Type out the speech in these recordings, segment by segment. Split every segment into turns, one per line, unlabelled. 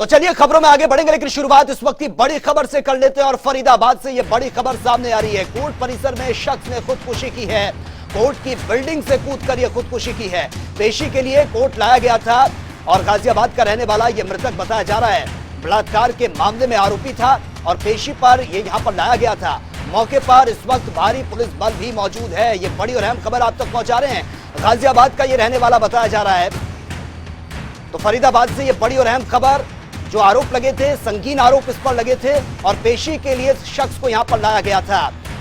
तो चलिए खबरों में आगे बढ़ेंगे, लेकिन शुरुआत इस वक्त की बड़ी खबर से कर लेते हैं। और फरीदाबाद से यह बड़ी खबर सामने आ रही है। कोर्ट परिसर में शख्स ने खुदकुशी की है। कोर्ट की बिल्डिंग से कूदकर यह खुदकुशी की है। पेशी के लिए कोर्ट लाया गया था और गाजियाबाद का रहने वाला यह मृतक बताया जा रहा है। बलात्कार के मामले में आरोपी था और पेशी पर यह यहां पर लाया गया था। मौके पर इस वक्त भारी पुलिस बल भी मौजूद है। यह बड़ी और अहम खबर आप तक पहुंचा रहे हैं। गाजियाबाद का यह रहने वाला बताया जा रहा है। तो फरीदाबाद से यह बड़ी और अहम खबर, जो आरोप लगे थे, संगीन आरोप इस पर लगे थे और पेशी के लिए शख्स को यहां पर लाया गया था।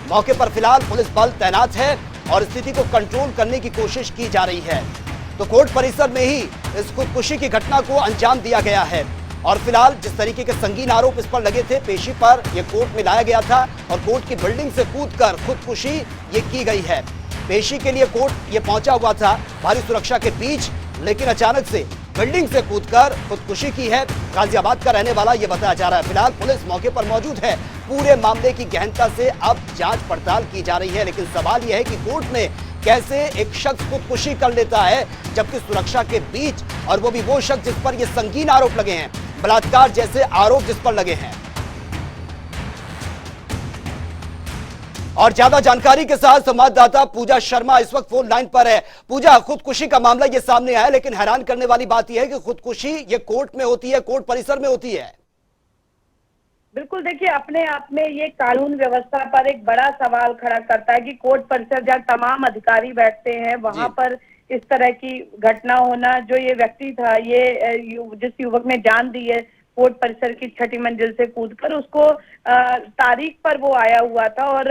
मौके पर फिलहाल पुलिस बल तैनात है और स्थिति को कंट्रोल करने की कोशिश की जा रही है। तो कोर्ट परिसर में ही इस खुदकुशी की घटना को अंजाम दिया गया है और फिलहाल जिस तरीके के संगीन आरोप इस पर लगे थे, पेशी पर यह कोर्ट में लाया गया था और कोर्ट की बिल्डिंग से कूदकर खुदकुशी ये की गई है। पेशी के लिए कोर्ट ये पहुंचा हुआ था भारी सुरक्षा के बीच, लेकिन अचानक से बिल्डिंग से कूदकर खुदकुशी की है। गाजियाबाद का रहने वाला ये बताया जा रहा है। फिलहाल पुलिस मौके पर मौजूद है। पूरे मामले की गहनता से अब जांच पड़ताल की जा रही है, लेकिन सवाल यह है कि कोर्ट में कैसे एक शख्स खुदकुशी कर लेता है जबकि सुरक्षा के बीच, और वो भी वो शख्स जिस पर ये संगीन आरोप लगे हैं, बलात्कार जैसे आरोप जिस पर लगे हैं। और ज्यादा जानकारी के साथ संवाददाता पूजा शर्मा इस वक्त फोन लाइन पर है। पूजा, खुदकुशी का मामला ये सामने आया, लेकिन हैरान करने वाली बात यह है कि खुदकुशी ये कोर्ट में होती है, कोर्ट परिसर में होती है।
बिल्कुल, देखिए, अपने आप में ये कानून व्यवस्था पर एक बड़ा सवाल खड़ा करता है कि कोर्ट परिसर जहाँ तमाम अधिकारी बैठते हैं, वहां पर इस तरह की घटना होना। जो ये व्यक्ति था, ये जिस युवक ने जान दी है कोर्ट परिसर की 6ठी मंजिल से कूदकर, उसको तारीख पर वो आया हुआ था और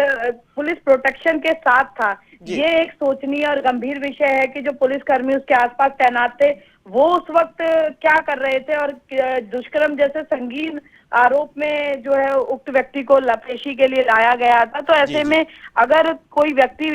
पुलिस प्रोटेक्शन के साथ था। ये एक सोचनीय और गंभीर विषय है कि जो पुलिसकर्मी उसके आसपास तैनात थे, वो उस वक्त क्या कर रहे थे और दुष्कर्म जैसे संगीन आरोप में जो है उक्त व्यक्ति को पेशी के लिए लाया गया था। तो ऐसे में अगर कोई व्यक्ति,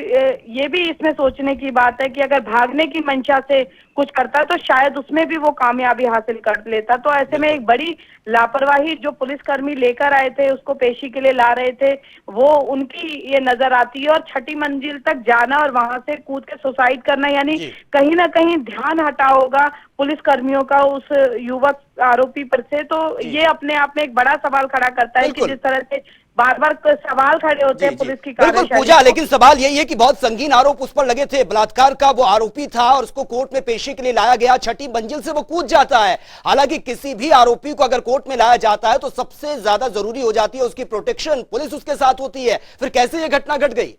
ये भी इसमें सोचने की बात है कि अगर भागने की मंशा से कुछ करता तो शायद उसमें भी वो कामयाबी हासिल कर लेता। तो ऐसे में एक बड़ी लापरवाही जो पुलिसकर्मी लेकर आए थे, उसको पेशी के लिए ला रहे थे, वो उनकी ये नजर आती है। और 6ठी मंजिल तक जाना और वहां से कूद के सुसाइड करना, यानी कहीं ना कहीं ध्यान हटा होगा पुलिसकर्मियों का उस युवक आरोपी पर से। तो ये अपने आप में एक बड़ा सवाल खड़ा करता है कि जिस तरह से बार बार सवाल खड़े होते हैं पुलिस की
बिल्कुल पूजा, लेकिन सवाल यही है कि बहुत संगीन आरोप उस पर लगे थे। बलात्कार का वो आरोपी था और उसको कोर्ट में पेशी के लिए लाया गया। 6ठी मंजिल से वो कूद जाता है। हालांकि किसी भी आरोपी को अगर कोर्ट में लाया जाता है तो सबसे ज्यादा जरूरी हो जाती है उसकी प्रोटेक्शन, पुलिस उसके साथ होती है। फिर कैसे ये घटना घट गई?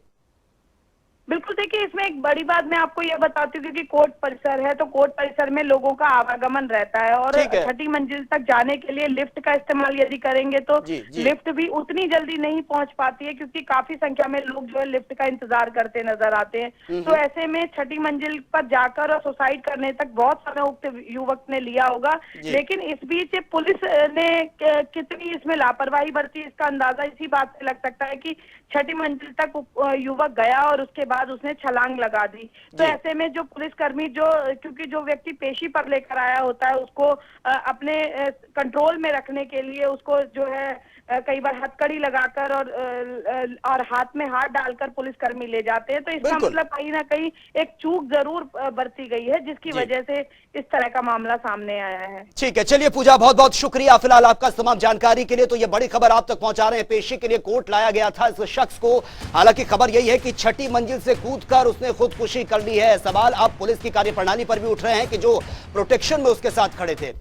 बिल्कुल, देखिए, इसमें एक बड़ी बात मैं आपको यह बताती हूँ, क्योंकि कोर्ट परिसर है तो कोर्ट परिसर में लोगों का आवागमन रहता है और 6ठी मंजिल तक जाने के लिए लिफ्ट का इस्तेमाल यदि करेंगे तो लिफ्ट भी उतनी जल्दी नहीं पहुंच पाती है, क्योंकि काफी संख्या में लोग जो है लिफ्ट का इंतजार करते नजर आते हैं। तो ऐसे में 6ठी मंजिल पर जाकर और सुसाइड करने तक बहुत समय उक्त युवक ने लिया होगा। लेकिन इस बीच पुलिस ने कितनी इसमें लापरवाही बरती, इसका अंदाजा इसी बात से लग सकता है कि 6ठी मंजिल तक युवक गया और उसके बाद उसने छलांग लगा दी। तो ऐसे में जो पुलिसकर्मी, क्योंकि जो व्यक्ति पेशी पर लेकर आया होता है, उसको अपने कंट्रोल में रखने के लिए उसको जो है कई बार हथकड़ी लगाकर और हाथ में हाथ डालकर पुलिसकर्मी ले जाते हैं। तो इसका मतलब कहीं ना कहीं एक चूक जरूर बरती गई है, जिसकी वजह से इस तरह का मामला सामने आया है।
ठीक है, चलिए पूजा, बहुत बहुत शुक्रिया फिलहाल आपका तमाम जानकारी के लिए। तो ये बड़ी खबर आप तक पहुंचा रहे हैं। पेशी के लिए कोर्ट लाया गया था इस शख्स को। हालांकि खबर यही है कि 6ठी मंजिल से कूदकर उसने खुदकुशी कर ली है। सवाल अब पुलिस की कार्यप्रणाली पर भी उठ रहे हैं कि जो प्रोटेक्शन में उसके साथ खड़े थे,